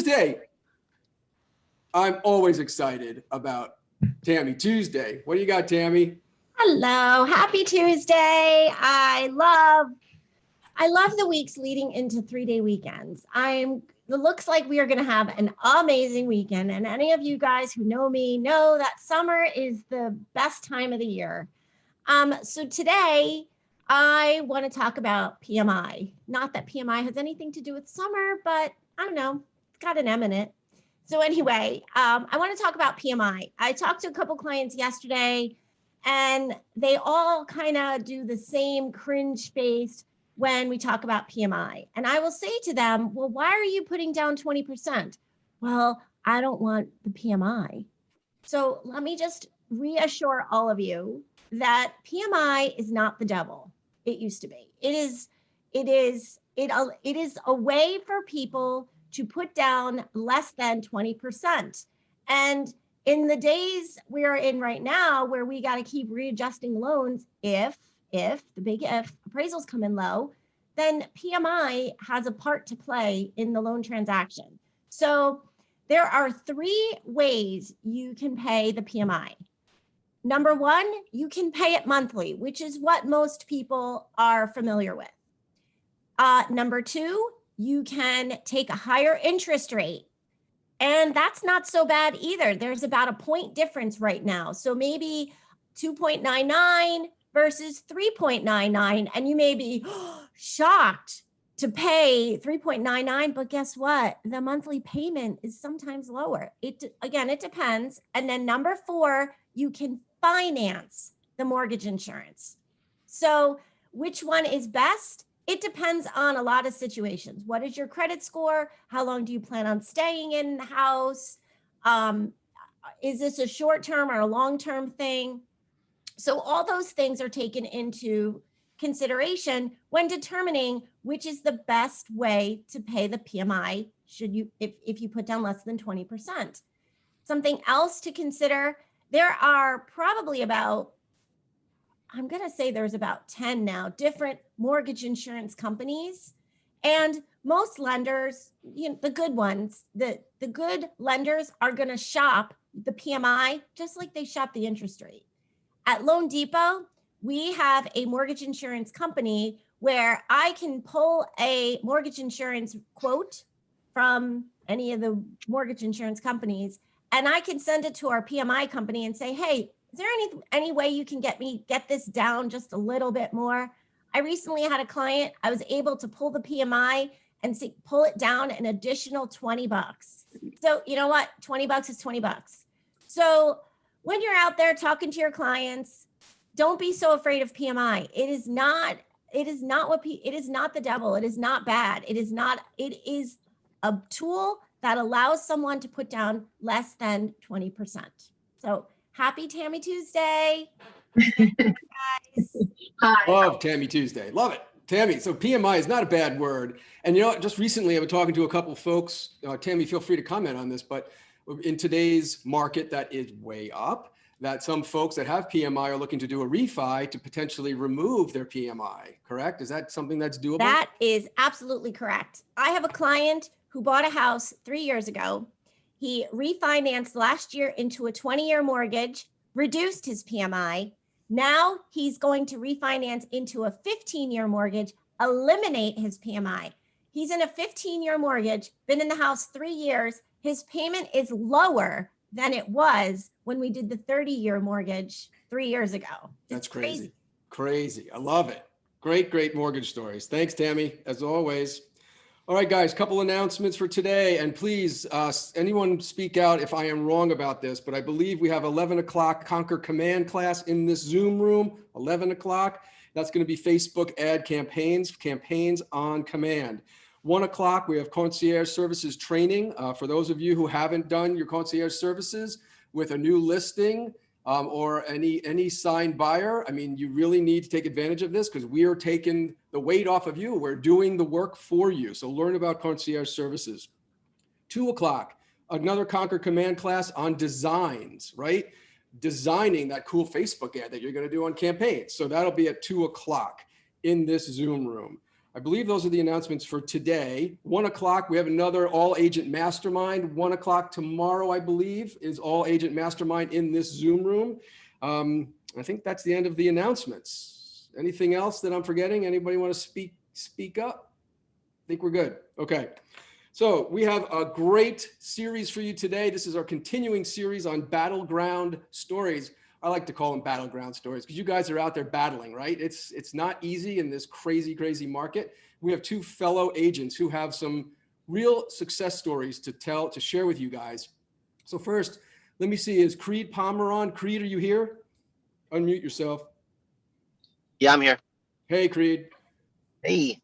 Tuesday. I'm always excited about Tammy Tuesday. What do you got, Tammy? Hello, happy Tuesday. I love the weeks leading into 3-day weekends. It looks like we are going to have an amazing weekend. And any of you guys who know me know that summer is the best time of the year. So today I want to talk about PMI. Not that PMI has anything to do with summer, but I don't know, it's got an M in it. So anyway, I want to talk about PMI. I talked to a couple clients yesterday, and they all kind of do the same cringe face when we talk about PMI. And I will say to them, well, why are you putting down 20%? Well, I don't want the PMI. So let me just reassure all of you that PMI is not the devil. It used to be. It is a way for people to put down less than 20%. And in the days we are in right now, where we got to keep readjusting loans, if the big if appraisals come in low, then PMI has a part to play in the loan transaction. So there are 3 ways you can pay the PMI. Number 1, you can pay it monthly, which is what most people are familiar with. Number 2, you can take a higher interest rate. And that's not so bad either. There's about a point difference right now. So maybe 2.99 versus 3.99. And you may be shocked to pay 3.99, but guess what? The monthly payment is sometimes lower. It depends. And then number 4, you can finance the mortgage insurance. So which one is best? It depends on a lot of situations. What is your credit score? How long do you plan on staying in the house? Is this a short-term or a long-term thing? So all those things are taken into consideration when determining which is the best way to pay the PMI if you put down less than 20%. Something else to consider, there are probably there's about 10 now different mortgage insurance companies, and most lenders, the good ones, the good lenders are going to shop the PMI just like they shop the interest rate. At Loan Depot, we have a mortgage insurance company where I can pull a mortgage insurance quote from any of the mortgage insurance companies, and I can send it to our PMI company and say, hey, is there any way you can get this down just a little bit more? I recently had a client, I was able to pull the PMI and pull it down an additional $20. So you know what? $20 is $20. So when you're out there talking to your clients, don't be so afraid of PMI. It is not the devil. It is not bad. It is a tool that allows someone to put down less than 20%. So happy Tammy Tuesday. Guys. Hi. Love Tammy Tuesday. Love it. Tammy, so PMI is not a bad word. And just recently I was talking to a couple folks, Tammy, feel free to comment on this, but in today's market that is way up, that some folks that have PMI are looking to do a refi to potentially remove their PMI, correct? Is that something that's doable? That is absolutely correct. I have a client who bought a house 3 years ago. He refinanced last year into a 20-year mortgage, reduced his PMI. Now he's going to refinance into a 15-year mortgage, eliminate his PMI. He's in a 15-year mortgage, been in the house 3 years. His payment is lower than it was when we did the 30-year mortgage 3 years ago. That's crazy. Crazy. I love it. Great mortgage stories. Thanks, Tammy, as always. All right, guys, couple announcements for today. And please, anyone speak out if I am wrong about this, but I believe we have 11 o'clock Conquer Command class in this Zoom room, 11 o'clock. That's going to be Facebook ad campaigns on command. 1 o'clock, we have concierge services training. For those of you who haven't done your concierge services with a new listing or any signed buyer, I mean, you really need to take advantage of this because we are taking the weight off of you. We're doing the work for you. So learn about concierge services. 2 o'clock, another Conquer Command class on designs, right? Designing that cool Facebook ad that you're going to do on campaigns. So that'll be at 2 o'clock in this Zoom room. I believe those are the announcements for today. 1 o'clock, we have another all agent mastermind. 1 o'clock tomorrow, I believe, is all agent mastermind in this Zoom room. I think that's the end of the announcements. Anything else that I'm forgetting? Anybody want to speak up? I think we're good. Okay. So we have a great series for you today. This is our continuing series on battleground stories. I like to call them battleground stories because you guys are out there battling, right? It's not easy in this crazy, crazy market. We have two fellow agents who have some real success stories to share with you guys. So first, let me see, is Creed Palmer on? Creed, are you here? Unmute yourself. Yeah, I'm here. Hey, Creed. Hey.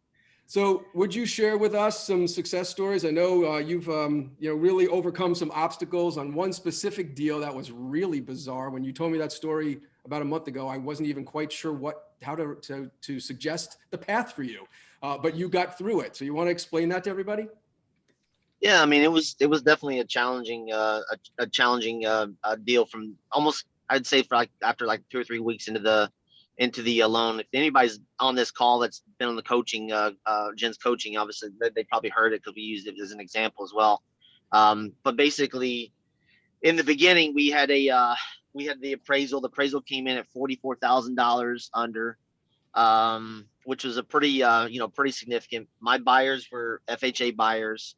So would you share with us some success stories? I know you've really overcome some obstacles on one specific deal that was really bizarre. When you told me that story about a month ago, I wasn't even quite sure how to suggest the path for you, but you got through it. So you want to explain that to everybody? Yeah, I mean, it was definitely a challenging deal from almost, I'd say, for after 2 or 3 weeks into the loan. If anybody's on this call that's been on the coaching, Jen's coaching, obviously they probably heard it because we used it as an example as well. But basically, in the beginning, we had the appraisal. The appraisal came in at $44,000 under, which was a pretty pretty significant. My buyers were FHA buyers.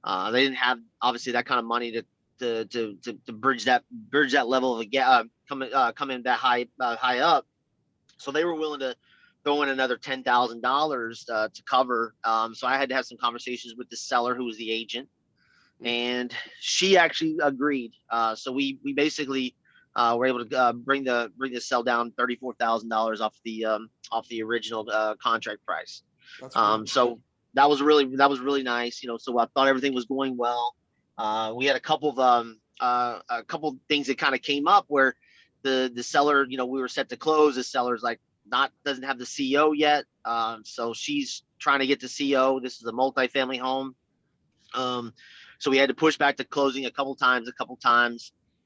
They didn't have obviously that kind of money to bridge that level of a gap, come in that high up. So they were willing to throw in another $10,000 to cover. So I had to have some conversations with the seller, who was the agent, and she actually agreed. So we basically were able to bring the sell down $34,000 off the original contract price. So that was really nice. So I thought everything was going well. We had a couple of things that kind of came up where the seller, we were set to close. The seller's doesn't have the CO yet. So she's trying to get the CO. This is a multifamily home. So we had to push back the closing a couple times.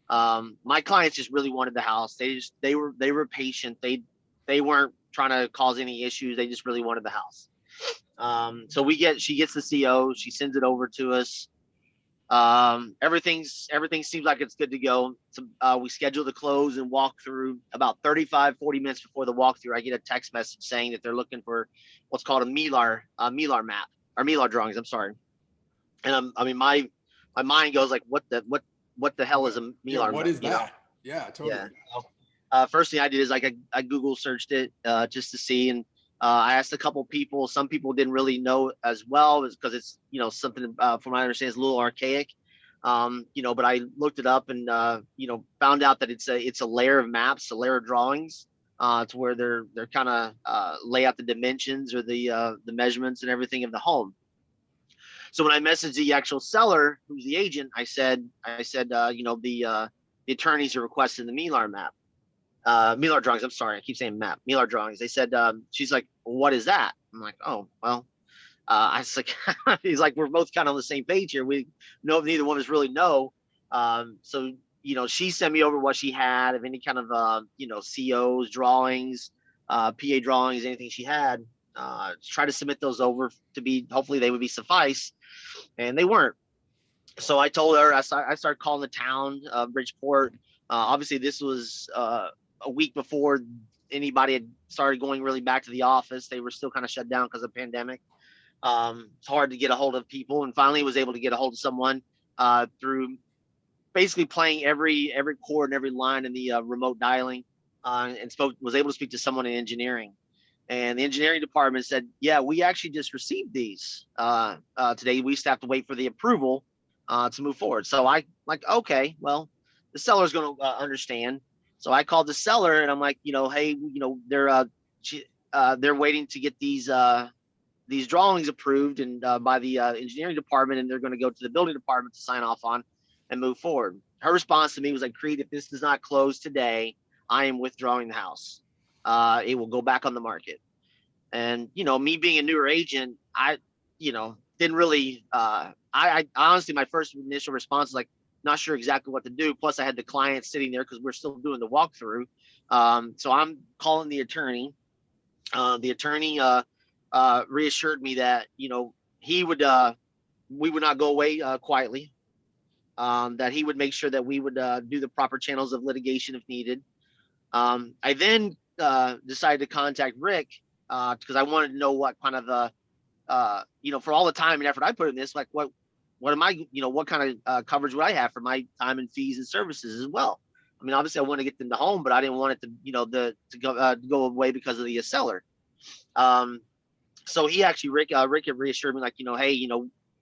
My clients just really wanted the house. They were patient. They weren't trying to cause any issues. They just really wanted the house. So she gets the CO. She sends it over to us. Everything seems like it's good to go. So, we scheduled the close and walk through. About 35-40 minutes before the walkthrough, I get a text message saying that they're looking for what's called a Mylar map, or Mylar drawings. I'm sorry. And my mind goes like, what the hell is a Mylar? What is that? Yeah, totally. Yeah. First thing I did is I Google searched it just to see, and I asked a couple people. Some people didn't really know as well, because it's something from my understanding is a little archaic. But I looked it up and found out that it's a layer of maps, a layer of drawings. To where they're kind of lay out the dimensions or the measurements and everything of the home. So when I messaged the actual seller, who's the agent, I said, the attorneys are requesting the Mylar map. Mylar drawings. I'm sorry, I keep saying map. Mylar drawings. They said, she's like, what is that? I'm like, oh, well, I was like, he's like, we're both kind of on the same page here. We know neither one of us really know. So, she sent me over what she had of any kind of, COs, drawings, PA drawings, anything she had, try to submit those over hopefully they would be suffice. And they weren't. So I told her, I started calling the town of Bridgeport. Obviously this was, a week before anybody had started going really back to the office. They were still kind of shut down because of the pandemic. It's hard to get a hold of people, and finally was able to get a hold of someone through basically playing every chord and every line in the remote dialing, and was able to speak to someone in engineering. And the engineering department said, yeah, we actually just received these today. We just have to wait for the approval to move forward. So I okay, well, the seller's going to understand. So I called the seller and I'm like, hey, they're waiting to get these drawings approved and by the engineering department, and they're going to go to the building department to sign off on and move forward. Her response to me was like, Creed, if this does not close today, I am withdrawing the house. It will go back on the market. And, me being a newer agent, I didn't really, I honestly, my first initial response was like, not sure exactly what to do. Plus I had the client sitting there because we're still doing the walkthrough. So I'm calling the attorney. The attorney reassured me that, he would, we would not go away quietly. That he would make sure that we would do the proper channels of litigation if needed. I then decided to contact Rick because I wanted to know what kind of for all the time and effort I put in this, like what am I, what kind of coverage would I have for my time and fees and services as well. I mean, obviously I want to get them to home, but I didn't want it to, to go away because of the seller. So he actually, Rick had reassured me like, hey,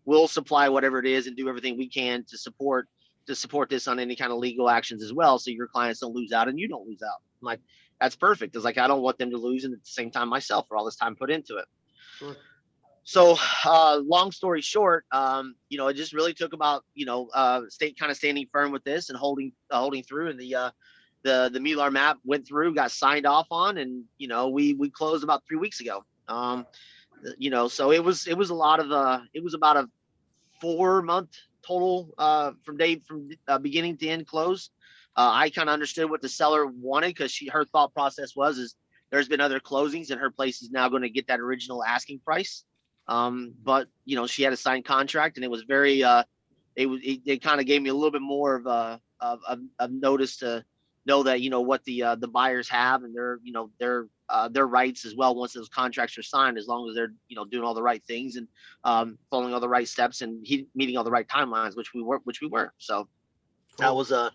we'll supply whatever it is and do everything we can to support this on any kind of legal actions as well. So your clients don't lose out and you don't lose out. I'm like, that's perfect. It's like, I don't want them to lose. And at the same time, myself for all this time put into it. Sure. So long story short, it just really took about, state kind of standing firm with this and holding through, and the Mular map went through, got signed off on, and, we closed about 3 weeks ago. So it was about a 4-month total from beginning to end close. I kind of understood what the seller wanted because her thought process is there's been other closings and her place is now going to get that original asking price. But she had a signed contract, and it was very it kind of gave me a little bit more of notice to know that what the buyers have and their rights as well once those contracts are signed, as long as they're doing all the right things and following all the right steps and meeting all the right timelines, which we were. So that was a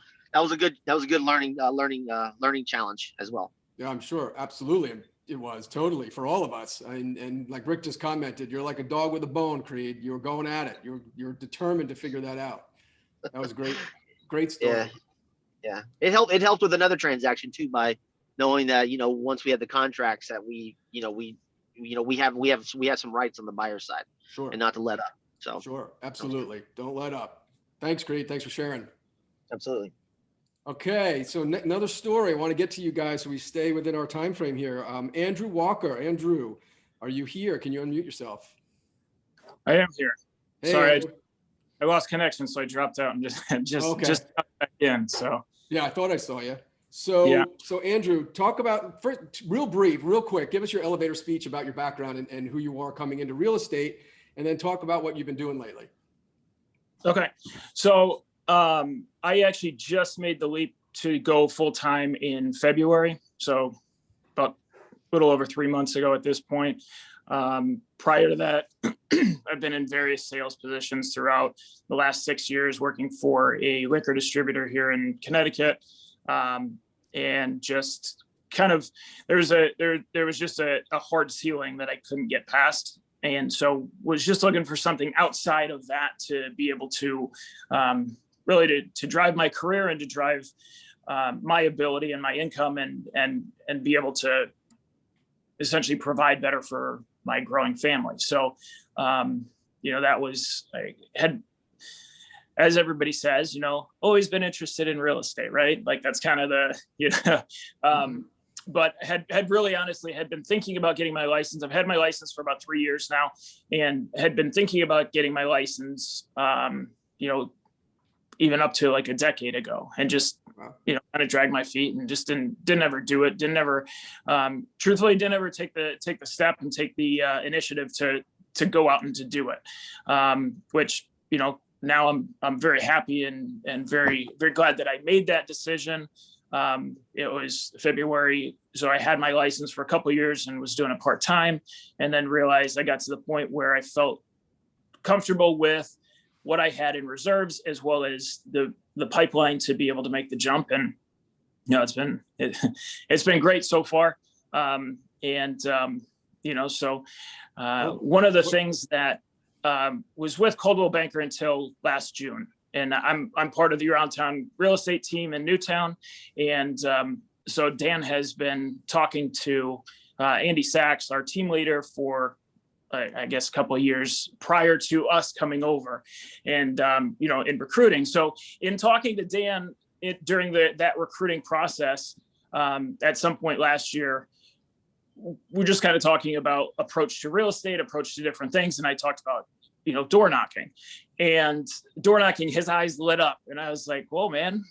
good learning challenge as well. Yeah, I'm sure. Absolutely. It was totally for all of us. And like Rick just commented, you're like a dog with a bone, Creed. You're going at it. You're determined to figure that out. That was great. Great story. Yeah. It helped with another transaction too, by knowing that, once we had the contracts that we have some rights on the buyer side. Sure. And not to let up. So sure. Absolutely. Don't let up. Thanks, Creed. Thanks for sharing. Absolutely. Okay, so another story I want to get to you guys so we stay within our time frame here. Andrew Walker. Andrew, are you here? Can you unmute yourself? I am here. Hey, sorry, I lost connection, so I dropped out and just got back in. So yeah, I thought I saw you. So yeah. So Andrew, talk about first, real brief, real quick. Give us your elevator speech about your background and who you are coming into real estate, and then talk about what you've been doing lately. Okay, so I actually just made the leap to go full-time in February. So about a little over 3 months ago at this point. Prior to that, I've been in various sales positions throughout the last 6 years, working for a liquor distributor here in Connecticut. And just kind of, there was just a hard ceiling that I couldn't get past. And so was just looking for something outside of that to be able to, really to drive my career and to drive my ability and my income and be able to essentially provide better for my growing family. So, that was, I had, as everybody says, always been interested in real estate, right? Like that's kind of the, but had really honestly had been thinking about getting my license. I've had my license for about 3 years now and had been thinking about getting my license, even up to like a decade ago, and just, kind of dragged my feet and just didn't ever do it. Truthfully, didn't ever take the step and take the initiative to go out and to do it. Which, now I'm very happy and very, very glad that I made that decision. It was February. So I had my license for a couple of years and was doing it part-time, and then realized I got to the point where I felt comfortable with what I had in reserves, as well as the pipeline to be able to make the jump. And, it's been great so far. So one of the things that was with Coldwell Banker until last June, and I'm part of the Around Town real estate team in Newtown. And so Dan has been talking to Andy Sachs, our team leader, for I guess a couple of years prior to us coming over and, in recruiting. So in talking to Dan during that recruiting process, at some point last year, we're just kind of talking about approach to real estate, approach to different things. And I talked about, door knocking, his eyes lit up. And I was like, whoa, man,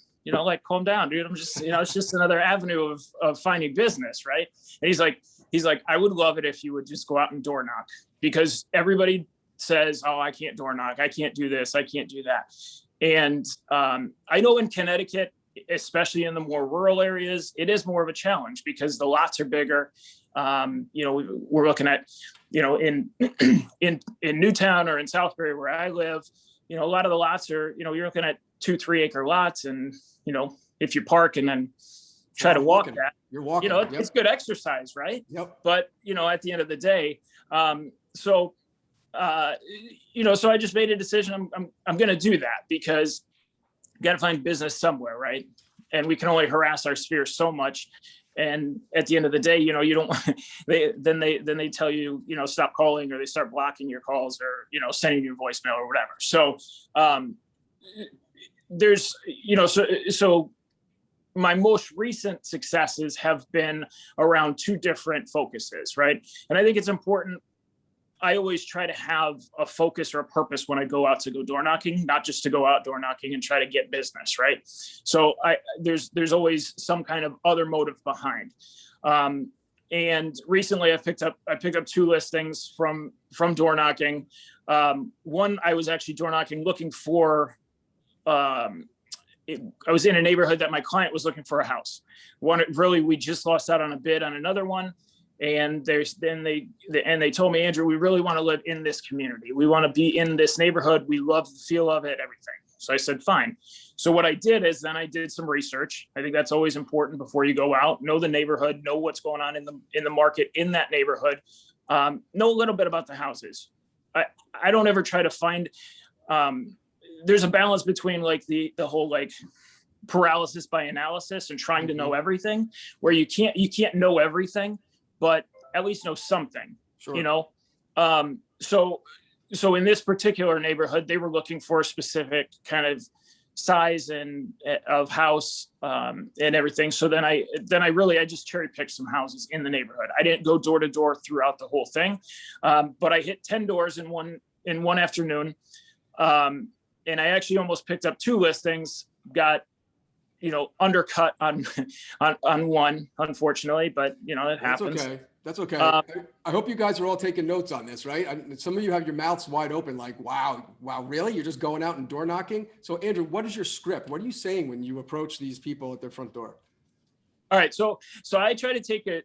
calm down, dude. I'm just, it's just another avenue of finding business. Right. And he's like, he's like, I would love it if you would just go out and door knock, because everybody says, oh, I can't door knock. I can't do this. I can't do that. And I know in Connecticut, especially in the more rural areas, it is more of a challenge because the lots are bigger. We're looking at, in Newtown or in Southbury where I live, a lot of the lots are, you're looking at 2-3 acre lots. And, if you park and then try to walk that, you're walking, it's good exercise, right? Yep. But, at the end of the day, so I just made a decision. I'm going to do that because you got to find business somewhere, right? And we can only harass our sphere so much. And at the end of the day, you don't. They tell you, stop calling, or they start blocking your calls, or sending you voicemail or whatever. So there's so my most recent successes have been around 2 different focuses, right? And I think it's important. I always try to have a focus or a purpose when I go out to go door knocking, not just to go out door knocking and try to get business, right? So there's always some kind of other motive behind. And recently I picked up 2 listings from door knocking. One, I was actually door knocking looking for, I was in a neighborhood that my client was looking for a house. We just lost out on a bid on another one. And they told me, Andrew, we really want to live in this community. We want to be in this neighborhood. We love the feel of it, everything. So I said, fine. So what I did is then I did some research. I think that's always important before you go out. Know the neighborhood, know what's going on in the market in that neighborhood. Know a little bit about the houses. I don't ever try to find, there's a balance between like the whole like paralysis by analysis and trying to know everything, where you can't know everything, but at least know something. Sure. So in this particular neighborhood, they were looking for a specific kind of size and of house and everything. So then I just cherry picked some houses in the neighborhood. I didn't go door to door throughout the whole thing, but I hit 10 doors in one afternoon, and I actually almost picked up 2 listings. Got undercut on one, unfortunately, but it happens. That's okay. I hope you guys are all taking notes on this, right? Some of you have your mouths wide open, like, wow, really? You're just going out and door knocking? So Andrew, what is your script? What are you saying when you approach these people at their front door? All right. So I try to take a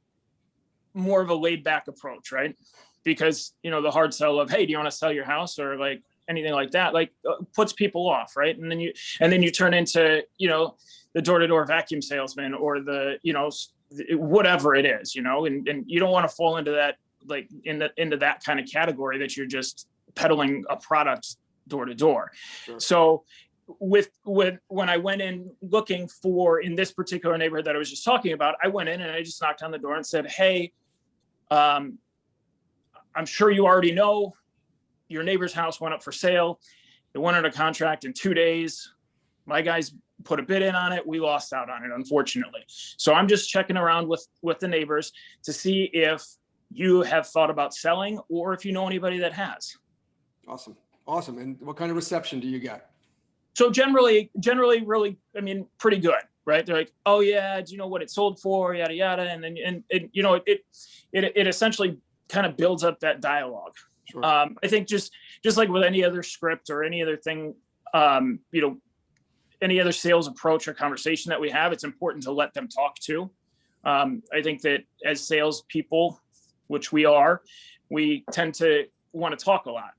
more of a laid back approach, right? Because, the hard sell of, hey, do you want to sell your house, or like anything like that, like puts people off, right? And then you turn into, the door-to-door vacuum salesman, or the, whatever it is, and you don't want to fall into that, like into that kind of category that you're just peddling a product door to door. Sure. So when I went in looking for, in this particular neighborhood that I was just talking about, I went in and I just knocked on the door and said, hey, I'm sure you already know your neighbor's house went up for sale. It went under contract in 2 days. My guys put a bid in on it. We lost out on it, unfortunately. So I'm just checking around with the neighbors to see if you have thought about selling, or if you know anybody that has. Awesome. And what kind of reception do you get? So generally really, pretty good, right? They're like, oh yeah, do you know what it sold for? Yada, yada. And then, it essentially kind of builds up that dialogue. Sure. I think just like with any other script or any other thing, any other sales approach or conversation that we have, it's important to let them talk too. I think that as salespeople, which we are, we tend to want to talk a lot.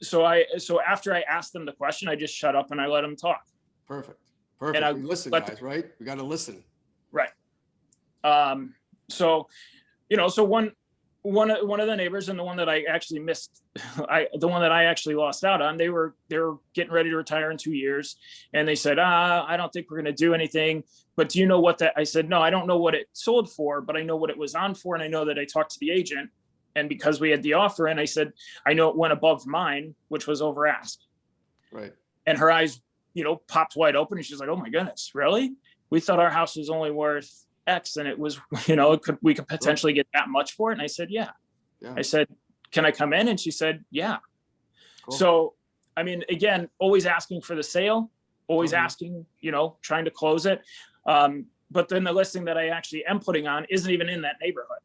So after I ask them the question, I just shut up and I let them talk. Perfect. And we listen, guys, right? We got to listen. Right. So one of the neighbors, and the one that I actually missed, the one that I actually lost out on, they were getting ready to retire in 2 years. And they said, I don't think we're going to do anything, but do you know what I said, no, I don't know what it sold for, but I know what it was on for. And I know that I talked to the agent, and because we had the offer, and I said, I know it went above mine, which was over ask. Right. And her eyes, popped wide open, and she's like, oh my goodness, really? We thought our house was only worth X, and it was, we could potentially get that much for it. And I said, yeah. I said, can I come in? And she said, yeah. Cool. So, again, always asking for the sale, always asking, trying to close it. But then the listing that I actually am putting on isn't even in that neighborhood.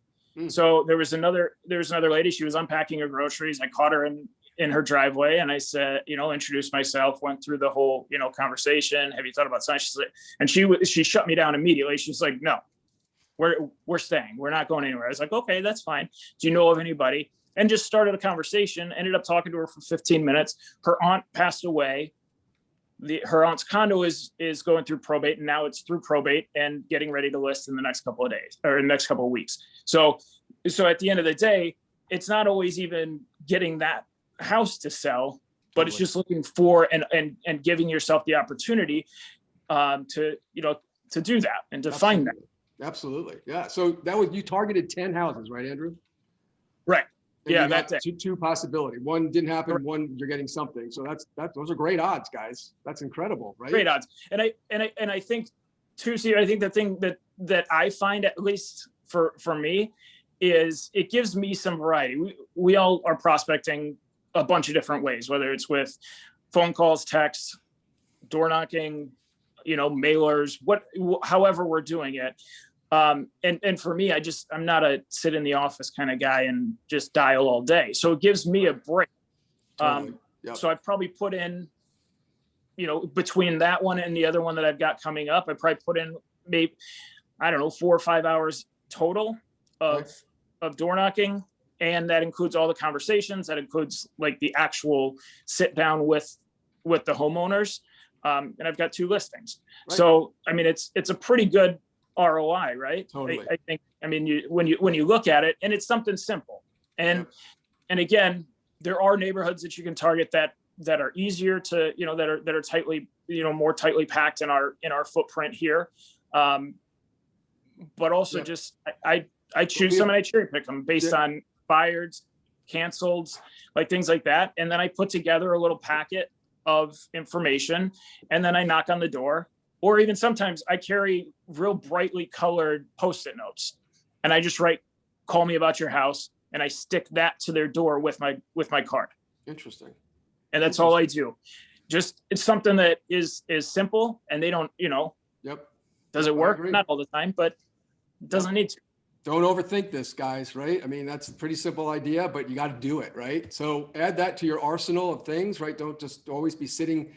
So there was another lady, she was unpacking her groceries. I caught her in her driveway, and I said, introduced myself, went through the whole, conversation. Have you thought about signs? She's like, and she shut me down immediately. She's like, no, we're staying. We're not going anywhere. I was like, okay, that's fine. Do you know of anybody? And just started a conversation, ended up talking to her for 15 minutes. Her aunt passed away. Her aunt's condo is going through probate, and now it's through probate and getting ready to list in the next couple of days or in the next couple of weeks. So at the end of the day, it's not always even getting that house to sell, but it's just looking for and giving yourself the opportunity to do that and to find that. Absolutely. Yeah. So you targeted 10 houses, right, Andrew? Right. And Yeah, you got that's it. two possibility. One didn't happen. One you're getting something. So those are great odds, guys. That's incredible, right? Great odds. And I think too, see, I think the thing that I find, at least for me, is it gives me some variety. We all are prospecting a bunch of different ways, whether it's with phone calls, texts, door knocking, mailers, however we're doing it. And for me, I'm not a sit in the office kind of guy and just dial all day. So it gives me a break. Totally. Yep. So I probably put in, between that one and the other one that I've got coming up, I probably put in maybe, 4 or 5 hours total of door knocking. And that includes all the conversations. That includes like the actual sit down with the homeowners. And I've got 2 listings. Right. So, I mean, it's a pretty good ROI, right? Totally. I think, when you look at it, and it's something simple. And again, there are neighborhoods that you can target that are easier to, that are tightly, more tightly packed in our footprint here. But also just, I choose some and I cherry pick them based on buyers, canceled, like things like that. And then I put together a little packet of information, and then I knock on the door. Or even sometimes I carry real brightly colored Post-it notes, and I just write, "Call me about your house," and I stick that to their door with my card. Interesting. And that's all I do. Just, it's something that is simple, and they don't, Yep. does Yep, it I work? agree. Not all the time, but it doesn't need to. Don't overthink this, guys, right? I mean, that's a pretty simple idea, but you got to do it, right? So add that to your arsenal of things, right? Don't just always be sitting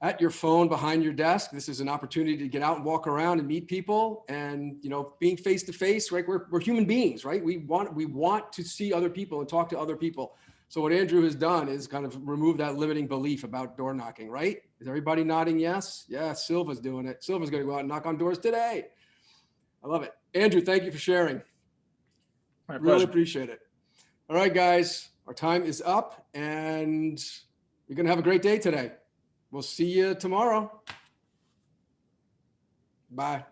at your phone behind your desk. This is an opportunity to get out and walk around and meet people, and being face to face, right? We're human beings, right? We want to see other people and talk to other people. So what Andrew has done is kind of remove that limiting belief about door knocking, right? Is everybody nodding yes? Yeah, Silva's doing it. Silva's going to go out and knock on doors today. I love it. Andrew, thank you for sharing. My Really pleasure. appreciate it. All right, guys, our time is up, and you're going to have a great day today. We'll see you tomorrow. Bye.